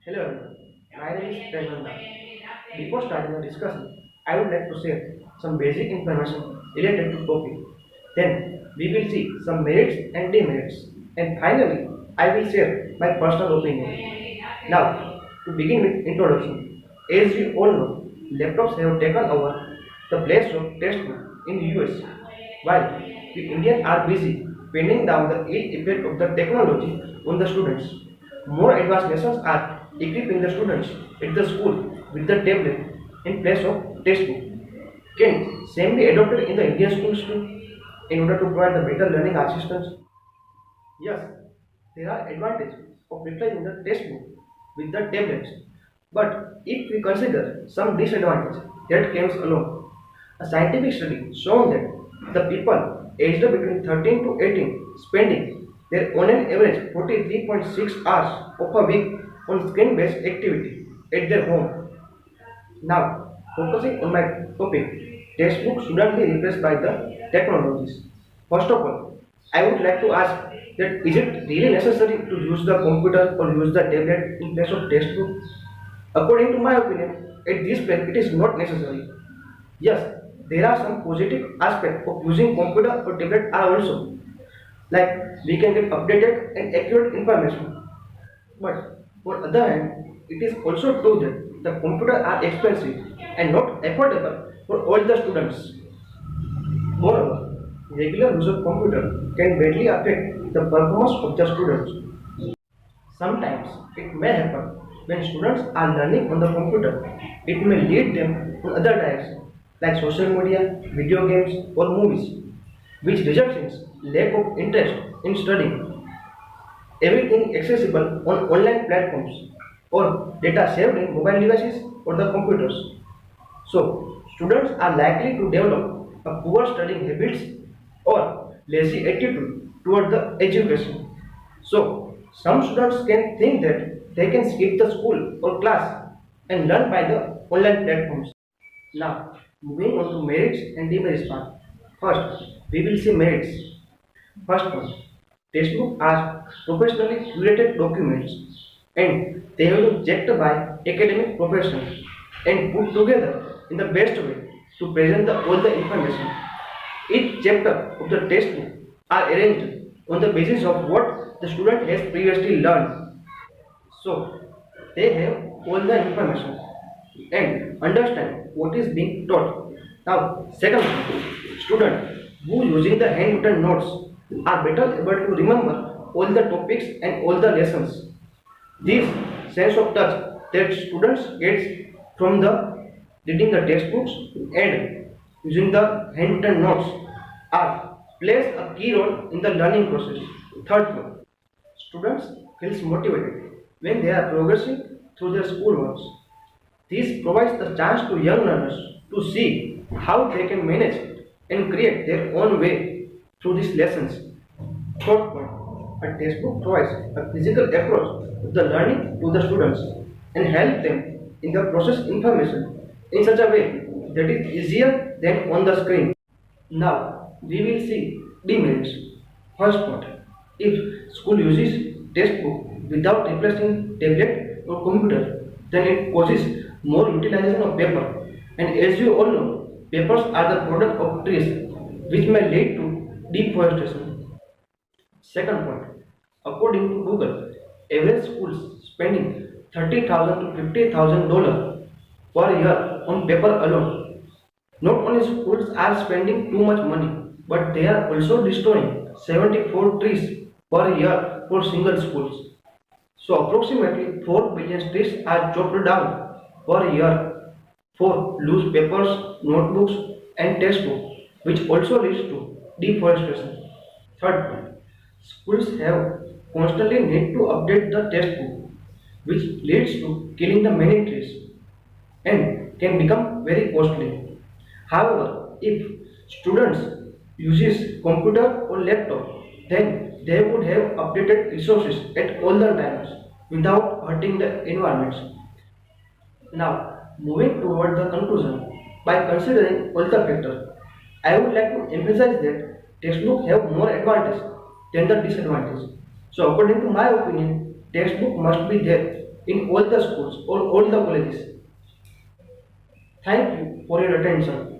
Hello everyone, my name is Pregnanda. Before starting the discussion, I would like to share some basic information related to topic. Then we will see some merits and demerits. And finally, I will share my personal opinion. Now, to begin with introduction, as we all know, laptops have taken over the place of textbook in the US, while we Indians are busy pinning down the ill effect of the technology on the students. More advanced nations are equipping the students at the school with the tablet in place of textbook. Can same be adopted in the Indian schools too in order to provide the better learning assistance? Yes, there are advantages of replacing the textbook with the tablets. But if we consider some disadvantages that comes along, a scientific study shown that the people aged between 13 to 18 spending their on an average 43.6 hours of a week on screen-based activity at their home. Now, focusing on my topic, textbooks shouldn't be replaced by the technologies. First of all, I would like to ask that is it really necessary to use the computer or use the tablet in place of textbook? According to my opinion, at this point it is not necessary. Yes, there are some positive aspects of using computer or tablet are also like we can get updated and accurate information. But on other hand, it is also true that the computers are expensive and not affordable for all the students. Moreover, regular use of computer can badly affect the performance of the students. Sometimes it may happen when students are learning on the computer, it may lead them to other directions like social media, video games, or movies, which results in lack of interest in studying. Everything accessible on online platforms or data saved in mobile devices or the computers. So, students are likely to develop a poor studying habits or lazy attitude toward the education. So, some students can think that they can skip the school or class and learn by the online platforms. Now, moving on to merits and demerits part. First, we will see merits. First one, textbooks are professionally curated documents and they have been checked by academic professionals and put together in the best way to present all the information. Each chapter of the textbook are arranged on the basis of what the student has previously learned. So they have all the information and understand what is being taught. Now, second, student who using the handwritten notes are better able to remember all the topics and all the lessons. This sense of touch that students get from the reading the textbooks and using the handwritten notes are plays a key role in the learning process. Third one, students feels motivated when they are progressing through their school works. This provides the chance to young learners to see how they can manage and create their own way through these lessons. Fourth point, a textbook provides a physical approach to the learning to the students and help them in the process information in such a way that is easier than on the screen. Now we will see demerits. First point, if school uses textbook without replacing tablet or computer, then it causes more utilization of paper. And as you all know, papers are the product of trees, which may lead to deforestation. Second point, according to Google, average schools spending $30,000 to $50,000 per year on paper alone. Not only schools are spending too much money, but they are also destroying 74 trees per year for single schools. So approximately 4 billion trees are chopped down per year for loose papers, notebooks and textbooks, which also leads to deforestation. Third point, schools have constantly need to update the textbook, which leads to killing the many trees and can become very costly. However, if students uses computer or laptop, then they would have updated resources at all the times without hurting the environments. Now, moving toward the conclusion, by considering all the factors, I would like to emphasize that textbooks have more advantage than the disadvantage. So, according to my opinion, textbook must be there, in all the schools, all the colleges. Thank you for your attention.